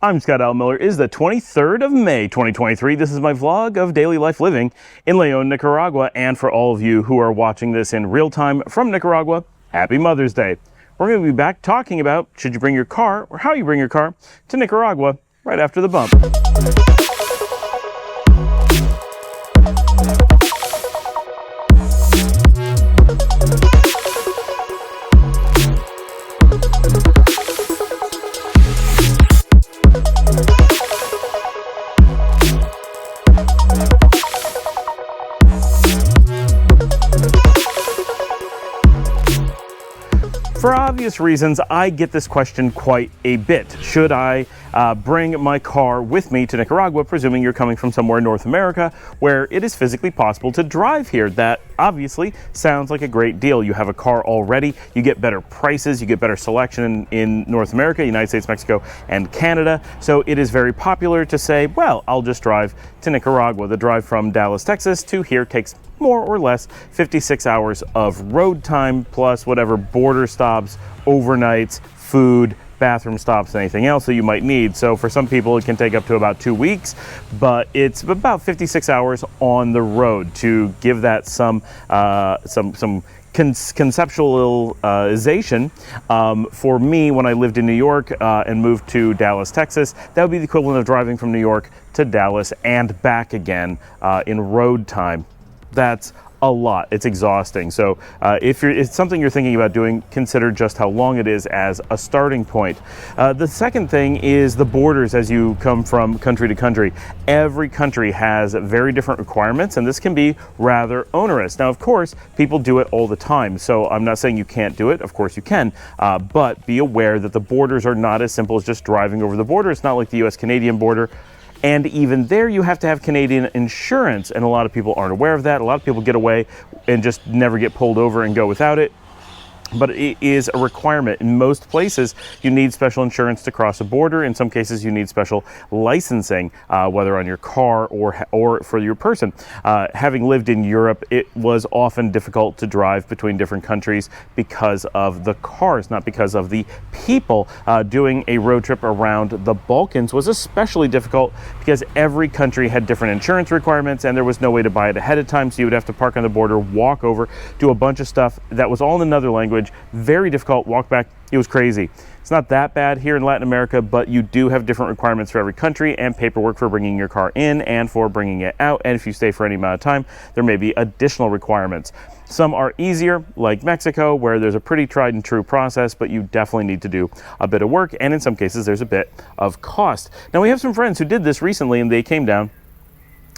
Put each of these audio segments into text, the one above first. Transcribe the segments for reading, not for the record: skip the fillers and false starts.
I'm Scott Al Miller. It is the 23rd of May, 2023. This is my vlog of daily life living in Leon, Nicaragua. And for all of you who are watching this in real time from Nicaragua, happy Mother's Day. We're going to be back talking about should you bring your car or how you bring your car to Nicaragua right after the bump. For obvious reasons, I get this question quite a bit. Should I bring my car with me to Nicaragua, presuming you're coming from somewhere in North America where it is physically possible to drive here? That obviously sounds like a great deal. You have a car already, you get better prices, you get better selection in North America, United States, Mexico, and Canada. So it is very popular to say, well, I'll just drive to Nicaragua. The drive from Dallas, Texas to here takes more or less 56 hours of road time plus whatever border stops, overnights, food, bathroom stops, and anything else that you might need. So for some people it can take up to about 2 weeks, but it's about 56 hours on the road. To give that some conceptualization, for me, when I lived in New York and moved to Dallas, Texas, that would be the equivalent of driving from New York to Dallas and back again in road time. That's a lot. It's exhausting. So if it's something you're thinking about doing, consider just how long it is as a starting point. The second thing is the borders as you come from country to country. Every country has very different requirements, and this can be rather onerous. Now, of course, people do it all the time, so I'm not saying you can't do it. Of course you can, but be aware that the borders are not as simple as just driving over the border. It's not like the US-Canadian border. And even there, you have to have Canadian insurance, and a lot of people aren't aware of that. A lot of people get away and just never get pulled over and go without it. But it is a requirement. In most places, you need special insurance to cross a border. In some cases, you need special licensing, whether on your car or for your person. Having lived in Europe, it was often difficult to drive between different countries because of the cars, not because of the people. Doing a road trip around the Balkans was especially difficult because every country had different insurance requirements, and there was no way to buy it ahead of time, so you would have to park on the border, walk over, do a bunch of stuff that was all in another language. Very difficult, walk back. It was crazy. It's not that bad here in Latin America, but you do have different requirements for every country and paperwork for bringing your car in and for bringing it out. And if you stay for any amount of time, there may be additional requirements. Some are easier, like Mexico, where there's a pretty tried and true process, but you definitely need to do a bit of work. And in some cases, there's a bit of cost. Now, we have some friends who did this recently, and they came down.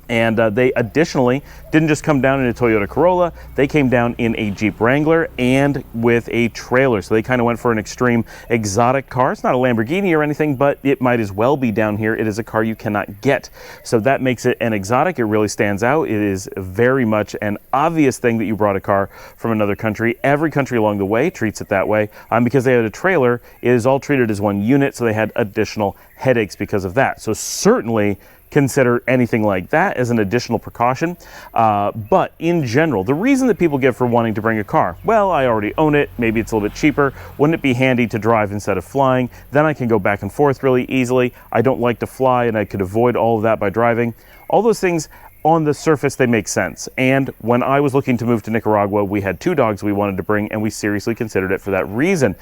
And they additionally didn't just come down in a Toyota Corolla, they came down in a Jeep Wrangler and with a trailer. So they kind of went for an extreme exotic car. It's not a Lamborghini or anything, but it might as well be down here. It is a car you cannot get. So that makes it an exotic. It really stands out. It is very much an obvious thing that you brought a car from another country. Every country along the way treats it that way. Because they had a trailer, it is all treated as one unit, so they had additional headaches because of that. So certainly consider anything like that as an additional precaution. But in general, the reason that people give for wanting to bring a car, well, I already own it, maybe it's a little bit cheaper, wouldn't it be handy to drive instead of flying? Then I can go back and forth really easily. I don't like to fly and I could avoid all of that by driving. All those things, on the surface, they make sense. And when I was looking to move to Nicaragua, we had 2 dogs we wanted to bring, and we seriously considered it for that reason.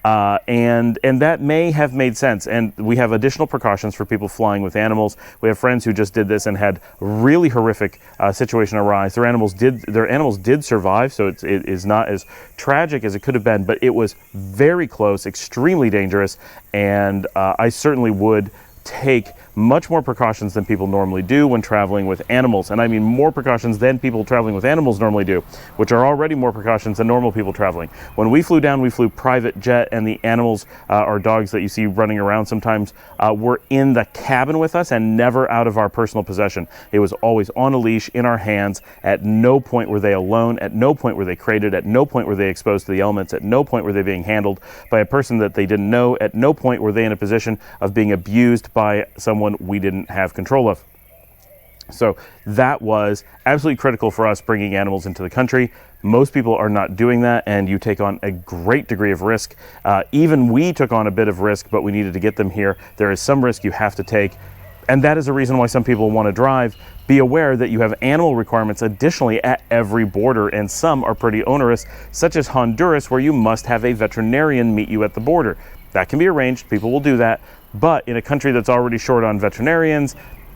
And that may have made sense. And we have additional precautions for people flying with animals. We have friends who just did this and had really horrific situation arise. Their animals did survive, so it is not as tragic as it could have been, but it was very close, extremely dangerous, and I certainly would take much more precautions than people normally do when traveling with animals. And I mean more precautions than people traveling with animals normally do, which are already more precautions than normal people traveling. When we flew down, we flew private jet, and the animals, or dogs that you see running around sometimes, were in the cabin with us and never out of our personal possession. It was always on a leash in our hands. At no point were they alone. At no point were they crated. At no point were they exposed to the elements. At no point were they being handled by a person that they didn't know. At no point were they in a position of being abused by someone we didn't have control of. So that was absolutely critical for us bringing animals into the country. Most people are not doing that, and you take on a great degree of risk. Even we took on a bit of risk, but we needed to get them here. There is some risk you have to take, and that is a reason why some people want to drive. Be aware that you have animal requirements additionally at every border, and some are pretty onerous, such as Honduras, where you must have a veterinarian meet you at the border. That can be arranged, people will do that, but in a country that's already short on veterinarians,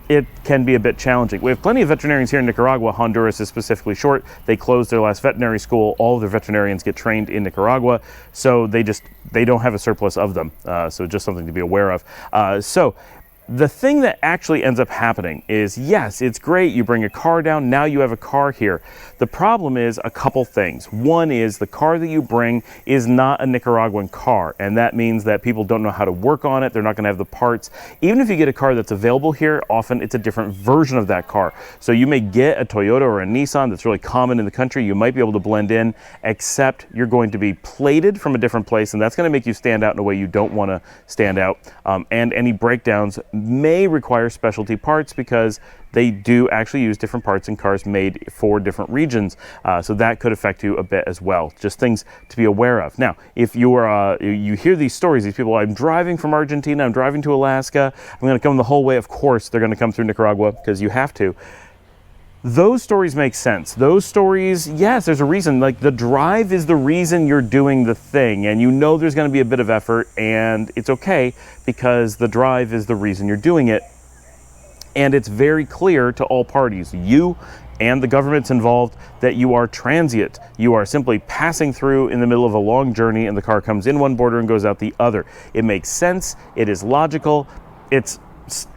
it can be a bit challenging. We have plenty of veterinarians here in Nicaragua. Honduras is specifically short. They closed their last veterinary school. All of their veterinarians get trained in Nicaragua, so they don't have a surplus of them. So just something to be aware of. So the thing that actually ends up happening is, yes, it's great. You bring a car down. Now you have a car here. The problem is a couple things. One is the car that you bring is not a Nicaraguan car, and that means that people don't know how to work on it. They're not going to have the parts. Even if you get a car that's available here, often it's a different version of that car. So you may get a Toyota or a Nissan that's really common in the country. You might be able to blend in, except you're going to be plated from a different place, and that's going to make you stand out in a way you don't want to stand out. And any breakdowns may require specialty parts, because they do actually use different parts in cars made for different regions. So that could affect you a bit as well. Just things to be aware of. Now, if you are, you hear these stories, these people, I'm driving from Argentina, I'm driving to Alaska, I'm going to come the whole way. Of course, they're going to come through Nicaragua because you have to. Those stories make sense. Those stories, yes, there's a reason. Like, the drive is the reason you're doing the thing, and you know there's going to be a bit of effort, and it's okay because the drive is the reason you're doing it. And it's very clear to all parties, you and the governments involved, that you are transient. You are simply passing through in the middle of a long journey, and the car comes in one border and goes out the other. It makes sense. It is logical. It's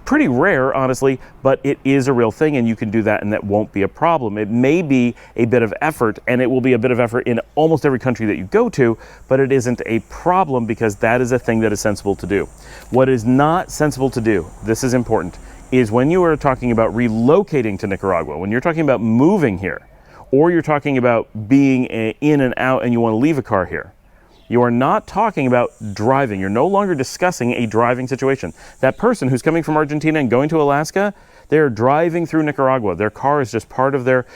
pretty rare, honestly, but it is a real thing, and you can do that, and that won't be a problem. It may be a bit of effort, and it will be a bit of effort in almost every country that you go to, but it isn't a problem because that is a thing that is sensible to do. What is not sensible to do, this is important, is when you are talking about relocating to Nicaragua, when you're talking about moving here, or you're talking about being in and out and you want to leave a car here, you are not talking about driving. You're no longer discussing a driving situation. That person who's coming from Argentina and going to Alaska, they're driving through Nicaragua. Their car is just part of their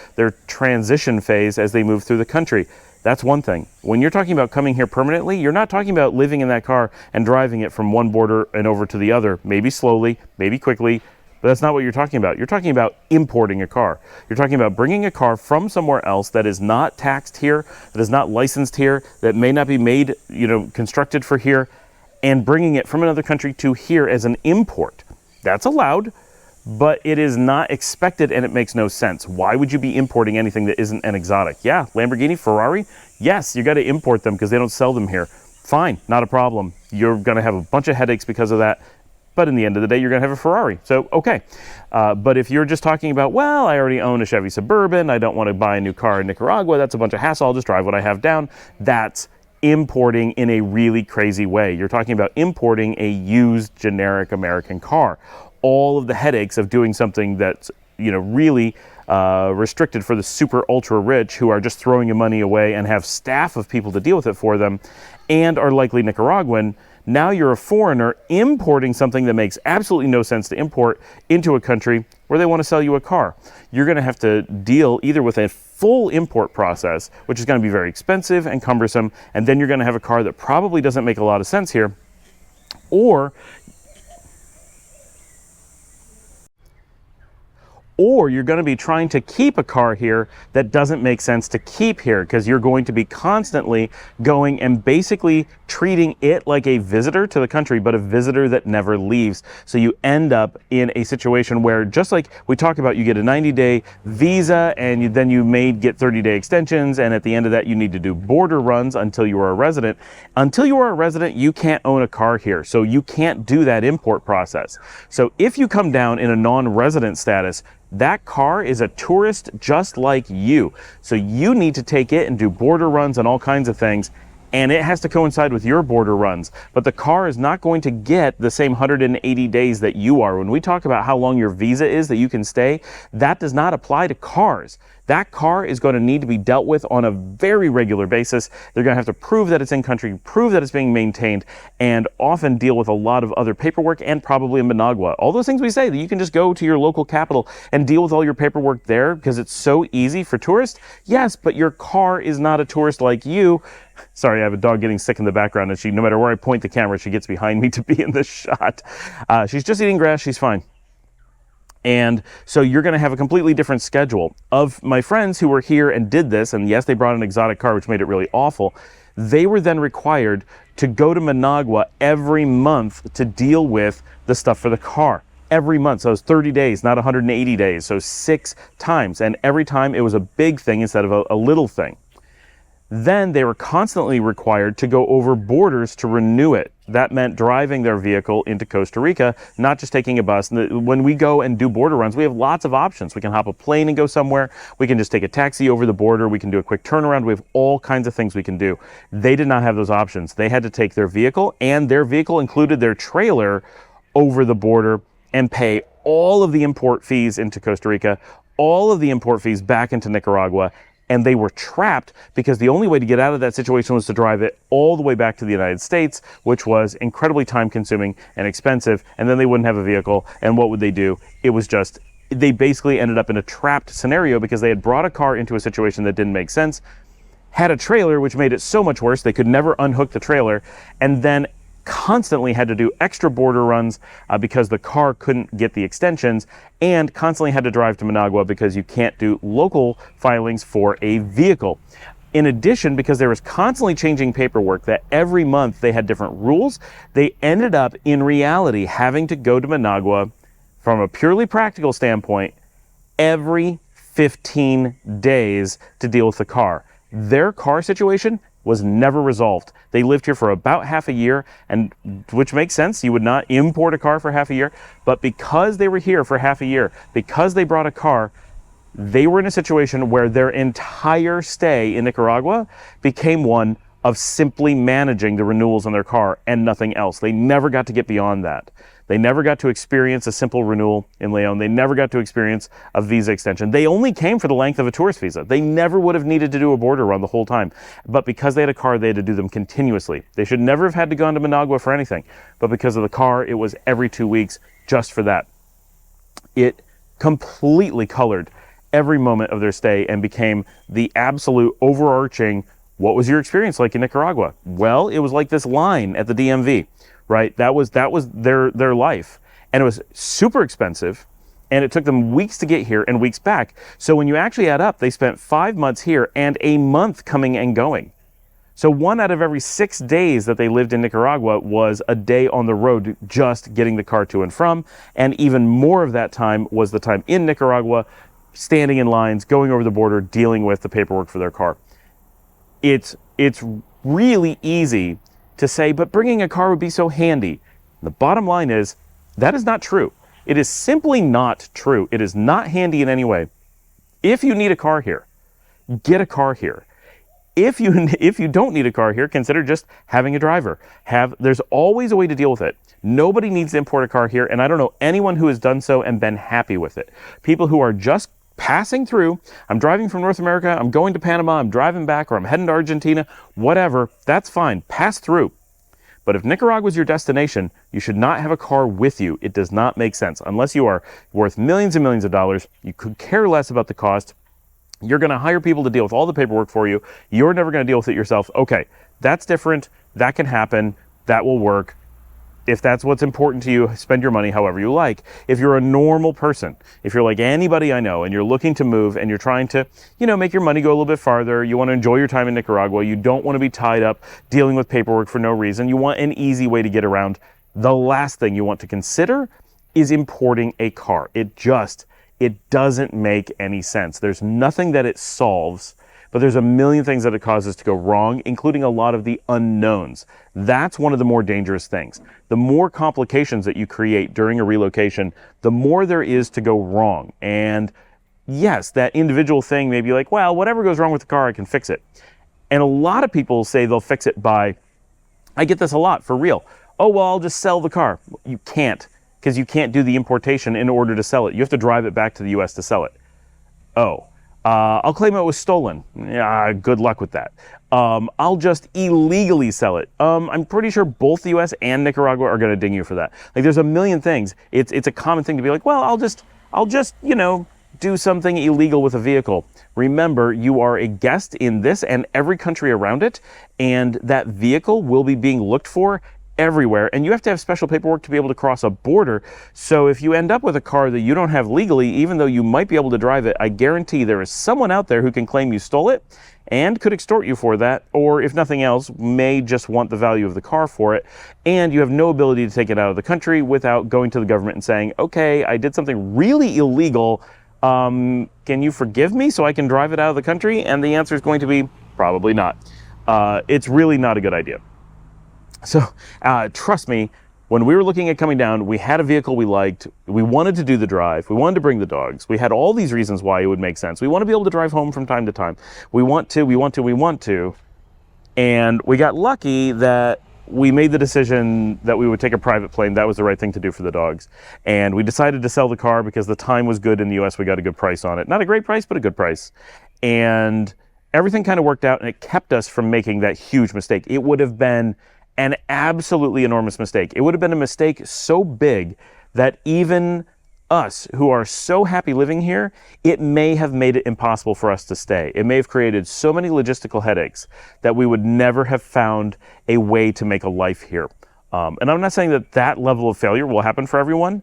transition phase as they move through the country. That's one thing. When you're talking about coming here permanently, you're not talking about living in that car and driving it from one border and over to the other, maybe slowly, maybe quickly. But that's not what you're talking about. You're talking about importing a car. You're talking about bringing a car from somewhere else that is not taxed here, that is not licensed here, that may not be made, constructed for here, and bringing it from another country to here as an import. That's allowed, but it is not expected, and it makes no sense. Why would you be importing anything that isn't an exotic? Yeah, Lamborghini, Ferrari, yes, you got to import them because they don't sell them here. Fine, not a problem. You're going to have a bunch of headaches because of that. But in the end of the day, you're going to have a Ferrari. So, okay. But if you're just talking about, well, I already own a Chevy Suburban, I don't want to buy a new car in Nicaragua, that's a bunch of hassle, I'll just drive what I have down. That's importing in a really crazy way. You're talking about importing a used generic American car. All of the headaches of doing something that's, really restricted for the super ultra rich who are just throwing your money away and have staff of people to deal with it for them and are likely Nicaraguan. Now you're a foreigner importing something that makes absolutely no sense to import into a country where they want to sell you a car. You're going to have to deal either with a full import process, which is going to be very expensive and cumbersome, and then you're going to have a car that probably doesn't make a lot of sense here, or you're going to be trying to keep a car here that doesn't make sense to keep here because you're going to be constantly going and basically treating it like a visitor to the country, but a visitor that never leaves. So you end up in a situation where, just like we talk about, you get a 90-day visa and then you may get 30-day extensions, and at the end of that you need to do border runs until you are a resident. Until you are a resident, you can't own a car here, so you can't do that import process. So if you come down in a non-resident status, that car is a tourist just like you. So you need to take it and do border runs and all kinds of things, and it has to coincide with your border runs. But the car is not going to get the same 180 days that you are. When we talk about how long your visa is that you can stay, that does not apply to cars. That car is going to need to be dealt with on a very regular basis. They're going to have to prove that it's in country, prove that it's being maintained, and often deal with a lot of other paperwork and probably in Managua. All those things we say that you can just go to your local capital and deal with all your paperwork there because it's so easy for tourists. Yes, but your car is not a tourist like you. Sorry, I have a dog getting sick in the background, and no matter where I point the camera, she gets behind me to be in this shot. She's just eating grass. She's fine. And so you're going to have a completely different schedule. Of my friends who were here and did this, and yes, they brought an exotic car, which made it really awful, they were then required to go to Managua every month to deal with the stuff for the car. Every month. So it was 30 days, not 180 days. So 6 times. And every time it was a big thing instead of a little thing. Then they were constantly required to go over borders to renew it. That meant driving their vehicle into Costa Rica, not just taking a bus. When we go and do border runs, we have lots of options. We can hop a plane and go somewhere. We can just take a taxi over the border. We can do a quick turnaround. We have all kinds of things we can do. They did not have those options. They had to take their vehicle, and their vehicle included their trailer over the border and pay all of the import fees into Costa Rica, all of the import fees back into Nicaragua, and they were trapped because the only way to get out of that situation was to drive it all the way back to the United States, which was incredibly time-consuming and expensive, and then they wouldn't have a vehicle, and what would they do? It was just, they basically ended up in a trapped scenario because they had brought a car into a situation that didn't make sense, had a trailer, which made it so much worse, they could never unhook the trailer, and then constantly had to do extra border runs because the car couldn't get the extensions, and constantly had to drive to Managua because you can't do local filings for a vehicle. In addition, because there was constantly changing paperwork that every month they had different rules, they ended up in reality having to go to Managua from a purely practical standpoint every 15 days to deal with the car. Their car situation was never resolved. They lived here for about half a year, and which makes sense. You would not import a car for half a year, but because they were here for half a year, because they brought a car, they were in a situation where their entire stay in Nicaragua became one of simply managing the renewals on their car and nothing else. They never got to get beyond that. They never got to experience a simple renewal in Leon. They never got to experience a visa extension. They only came for the length of a tourist visa. They never would have needed to do a border run the whole time. But because they had a car, they had to do them continuously. They should never have had to go to Managua for anything. But because of the car, it was every 2 weeks just for that. It completely colored every moment of their stay and became the absolute overarching, what was your experience like in Nicaragua? Well, it was like this line at the DMV. Right? That was their life. And it was super expensive, and it took them weeks to get here and weeks back. So when you actually add up, they spent 5 months here and a month coming and going. So 1 out of every 6 days that they lived in Nicaragua was a day on the road just getting the car to and from. And even more of that time was the time in Nicaragua, standing in lines, going over the border, dealing with the paperwork for their car. It's really easy to say, but bringing a car would be so handy. The bottom line is, that is not true. It is simply not true. It is not handy in any way. If you need a car here, get a car here. If you don't need a car here, consider just having a driver. There's always a way to deal with it. Nobody needs to import a car here, and I don't know anyone who has done so and been happy with it. People who are just passing through, I'm driving from North America, I'm going to Panama, I'm driving back, or I'm heading to Argentina, whatever, that's fine, pass through. But if Nicaragua is your destination, you should not have a car with you. It does not make sense. Unless you are worth millions and millions of dollars, you could care less about the cost. You're going to hire people to deal with all the paperwork for you. You're never going to deal with it yourself. Okay, that's different, that can happen, that will work. If that's what's important to you, spend your money however you like. If you're a normal person, if you're like anybody I know and you're looking to move and you're trying to, make your money go a little bit farther, you want to enjoy your time in Nicaragua, you don't want to be tied up dealing with paperwork for no reason, you want an easy way to get around, the last thing you want to consider is importing a car. It doesn't make any sense. There's nothing that it solves, but there's a million things that it causes to go wrong, including a lot of the unknowns. That's one of the more dangerous things. The more complications that you create during a relocation, the more there is to go wrong. And yes, that individual thing may be like, well, whatever goes wrong with the car, I can fix it. And a lot of people say they'll fix it by, I get this a lot, for real. Oh, well, I'll just sell the car. You can't, because you can't do the importation in order to sell it. You have to drive it back to the US to sell it. Oh. I'll claim it was stolen. Yeah, good luck with that. I'll just illegally sell it. I'm pretty sure both the US and Nicaragua are going to ding you for that. Like, there's a million things. It's a common thing to be like, well, I'll just, do something illegal with a vehicle. Remember, you are a guest in this and every country around it, and that vehicle will be being looked for everywhere, and you have to have special paperwork to be able to cross a border. So if you end up with a car that you don't have legally, even though you might be able to drive it, I guarantee there is someone out there who can claim you stole it and could extort you for that, or if nothing else, may just want the value of the car for it, and you have no ability to take it out of the country without going to the government and saying, okay, I did something really illegal, can you forgive me so I can drive it out of the country? And the answer is going to be probably not. It's really not a good idea. So trust me, when we were looking at coming down, we had a vehicle we liked. We wanted to do the drive. We wanted to bring the dogs. We had all these reasons why it would make sense. We want to be able to drive home from time to time. We want to. And we got lucky that we made the decision that we would take a private plane. That was the right thing to do for the dogs. And we decided to sell the car because the time was good in the US. We got a good price on it. Not a great price, but a good price. And everything kind of worked out, and it kept us from making that huge mistake. It would have been an absolutely enormous mistake. It would have been a mistake so big that even us, who are so happy living here, it may have made it impossible for us to stay. It may have created so many logistical headaches that we would never have found a way to make a life here. And I'm not saying that that level of failure will happen for everyone,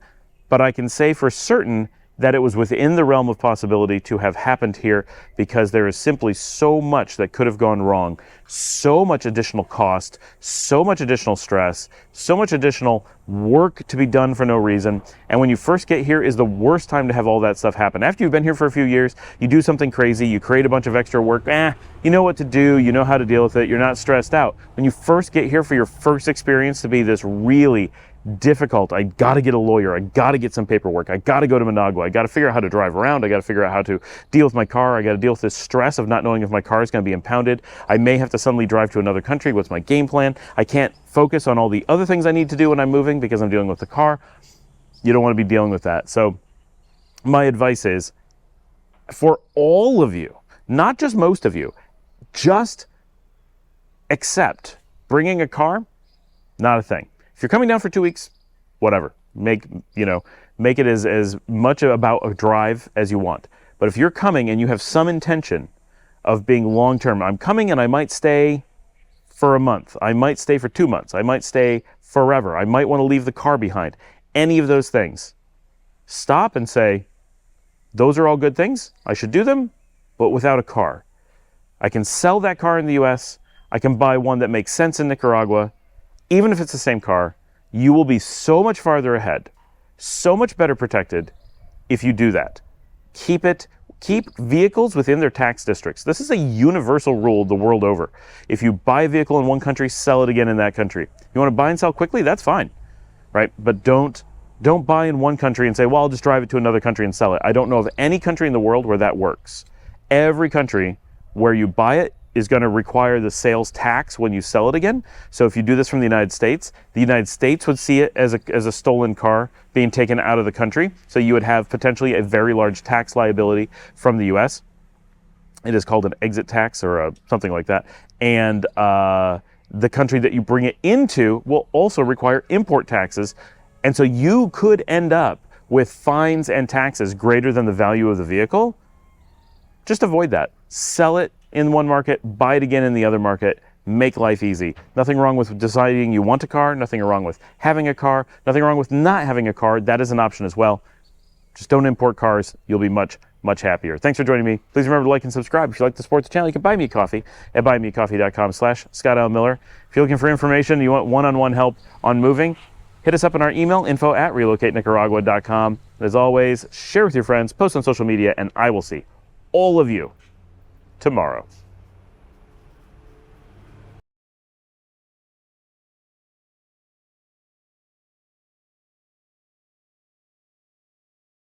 but I can say for certain that it was within the realm of possibility to have happened here, because there is simply so much that could have gone wrong, so much additional cost, so much additional stress, so much additional work to be done for no reason. And when you first get here is the worst time to have all that stuff happen. After you've been here for a few years, you do something crazy, you create a bunch of extra work, you know what to do, you know how to deal with it, you're not stressed out. When you first get here for your first experience to be this really difficult, I gotta get a lawyer, I gotta get some paperwork, I gotta go to Managua, I gotta figure out how to drive around, I gotta figure out how to deal with my car, I gotta deal with this stress of not knowing if my car is gonna be impounded, I may have to suddenly drive to another country, what's my game plan, I can't focus on all the other things I need to do when I'm moving because I'm dealing with the car. You don't want to be dealing with that. So my advice is, for all of you, not just most of you, just accept bringing a car, not a thing. If you're coming down for 2 weeks, whatever. Make it as much about a drive as you want. But if you're coming and you have some intention of being long-term, I'm coming and I might stay for a month. I might stay for 2 months. I might stay forever. I might want to leave the car behind. Any of those things. Stop and say, those are all good things. I should do them, but without a car. I can sell that car in the US. I can buy one that makes sense in Nicaragua. Even if it's the same car, you will be so much farther ahead, so much better protected if you do that. Keep vehicles within their tax districts. This is a universal rule the world over. If you buy a vehicle in one country, sell it again in that country. You want to buy and sell quickly? That's fine, right? But don't buy in one country and say, well, I'll just drive it to another country and sell it. I don't know of any country in the world where that works. Every country where you buy it is going to require the sales tax when you sell it again. So if you do this from the United States would see it as a stolen car being taken out of the country. So you would have potentially a very large tax liability from the US. It is called an exit tax or something like that. And the country that you bring it into will also require import taxes. And so you could end up with fines and taxes greater than the value of the vehicle. Just avoid that. Sell it in one market, buy it again in the other market, make life easy. Nothing wrong with deciding you want a car, nothing wrong with having a car, nothing wrong with not having a car. That is an option as well. Just don't import cars. You'll be much, much happier. Thanks for joining me. Please remember to like and subscribe. If you like to support the channel, you can buy me a coffee at buymeacoffee.com/ScottLMiller. If you're looking for information, you want one-on-one help on moving, hit us up on our email, info@relocatenicaragua.com. As always, share with your friends, post on social media, and I will see all of you tomorrow.